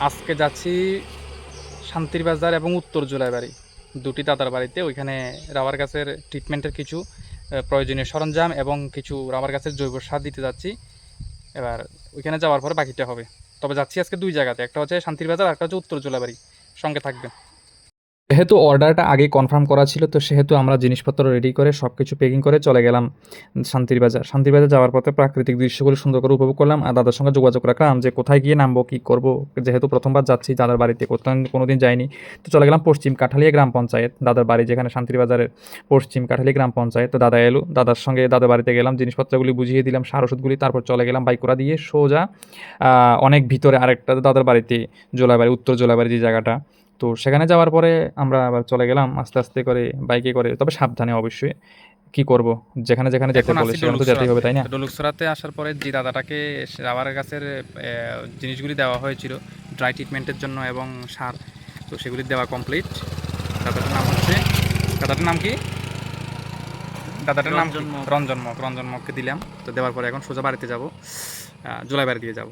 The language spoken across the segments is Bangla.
আজকে যাচ্ছি শান্তির বাজার এবং উত্তর জুলাইবাড়ি, দুটি দাদার বাড়িতে। ওইখানে রাবার গাছের ট্রিটমেন্টের কিছু প্রয়োজনীয় সরঞ্জাম এবং কিছু রাবার গাছের জৈব সার দিতে যাচ্ছি। এবার ওইখানে যাওয়ার পরে বাকিটা হবে। তবে যাচ্ছি আজকে দুই জায়গাতে, একটা হচ্ছে শান্তির বাজার আর একটা হচ্ছে উত্তর জুলাইবাড়ি। সঙ্গে থাকবেন। যেহেতু অর্ডারটা আগেই কনফার্ম করা ছিল, তো সেহেতু আমরা জিনিসপত্র রেডি করে সব কিছু প্যাকিং করে চলে গেলাম শান্তির বাজার। শান্তির বাজার যাওয়ার পথে প্রাকৃতিক দৃশ্যগুলো সুন্দর করে উপভোগ করলাম, আর দাদার সঙ্গে যোগাযোগ রাখলাম যে কোথায় গিয়ে নামবো, কী করবো। যেহেতু প্রথমবার যাচ্ছি দাদার বাড়িতে, কোনোদিন যাইনি, তো চলে গেলাম পশ্চিম কাঠালিয়া গ্রাম পঞ্চায়েত, দাদার বাড়ি যেখানে শান্তির বাজারের পশ্চিম কাঠালিয়া গ্রাম পঞ্চায়েত। তো দাদা এলো, দাদার সঙ্গে দাদার বাড়িতে গেলাম, জিনিসপত্রগুলি বুঝিয়ে দিলাম, সার ওষুধগুলি, তারপর চলে গেলাম বাইকুড়া দিয়ে সোজা অনেক ভিতরে আরেকটা দাদার বাড়িতে, জোলাইবাড়ি, উত্তর জোলাইবাড়ি যে জায়গাটা। তো সেখানে যাওয়ার পরে আমরা আবার চলে গেলাম আস্তে আস্তে করে, বাইকে করে, তবে সাবধানে অবশ্যই। কি করব, যেখানে যেখানে যেতে এখন এখন আসি আসি বলে সেখানে তো ডলুকসরাতে। যেতেই হবে, তাই না? তো ডলুকসরাতে আসার পরে যে দাদাটাকে রাবার গাছের জিনিসগুলি দেওয়া হয়েছিল ড্রাই ট্রিটমেন্টের জন্য এবং সার, তো সেগুলি দেওয়া কমপ্লিট। দাদাটার নাম হচ্ছে, দাদাটার নাম কি? দাদাটার নাম কি? রঞ্জন মগকে দিলাম। তো দেওয়ার পরে এখন সোজা বাড়িতে যাব, জুলাইবাড়ি দিয়ে যাব।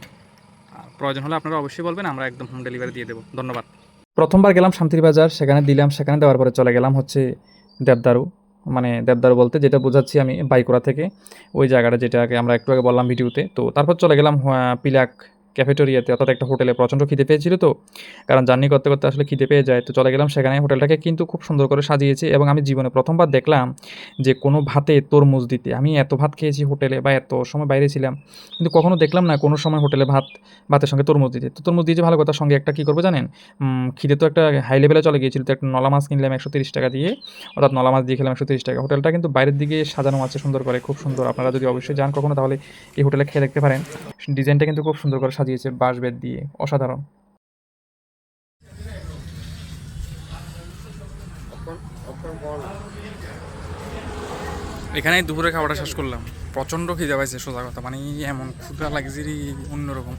প্রয়োজন হলে আপনারা অবশ্যই বলবেন, আমরা একদম হোম ডেলিভারি দিয়ে দেবো। ধন্যবাদ। প্রথমবার গেলাম শান্তির বাজার, সেখানে দিলাম, সেখানে দেওয়ার পরে চলে গেলাম হচ্ছে দেবদারু। মানে দেবদারু বলতে যেটা বোঝাচ্ছি আমি, বাইকুড়া থেকে ওই জায়গাটা, যেটাকে আমরা একটু আগে বললাম ভিডিওতে। তো তারপর চলে গেলাম পিলাক ক্যাফেটেরিয়াতে, অর্থাৎ একটা হোটেলে। প্রচণ্ড খিদে পেয়েছিল তো, কারণ জার্নি করতে করতে আসলে খিদে পেয়ে যায়। তো চলে গেলাম সেখানে। হোটেলটাকে কিন্তু খুব সুন্দর করে সাজিয়েছে, এবং আমি জীবনে প্রথমবার দেখলাম যে কোনো ভাতে তরমুজ দিতে। আমি এত ভাত খেয়েছি হোটেলে, বা এত সময় বাইরে ছিলাম, কিন্তু কখনো দেখলাম না কোনো সময় হোটেলে ভাতের সঙ্গে তরমুজ দিতে। তো তরমুজ দিয়েছে ভালো কথা, সঙ্গে একটা কী করবো জানেন, খিদে তো একটা হাই লেভেলে চলে গিয়েছিল, তো একটা নলা মাছ কিনলাম 130 টাকা দিয়ে, অর্থাৎ নলা মাছ দিয়ে খেলাম 130 টাকা। হোটেলটা কিন্তু বাইরের দিকে সাজানো আছে সুন্দর করে, খুব সুন্দর। আপনারা যদি অবশ্যই যান কখনো, তাহলে এই হোটেলে খেয়ে দেখতে পারেন। ডিজাইনটা কিন্তু খুব সুন্দর করে সাজিয়েছে বাঁশ বেত দিয়ে, অসাধারণ। এখানেই দুপুরে খাবারটা শেষ করলাম। প্রচণ্ড খিদে পাইছে, সোজা কথা, মানে এমন ক্ষুধা লাগছে অন্যরকম।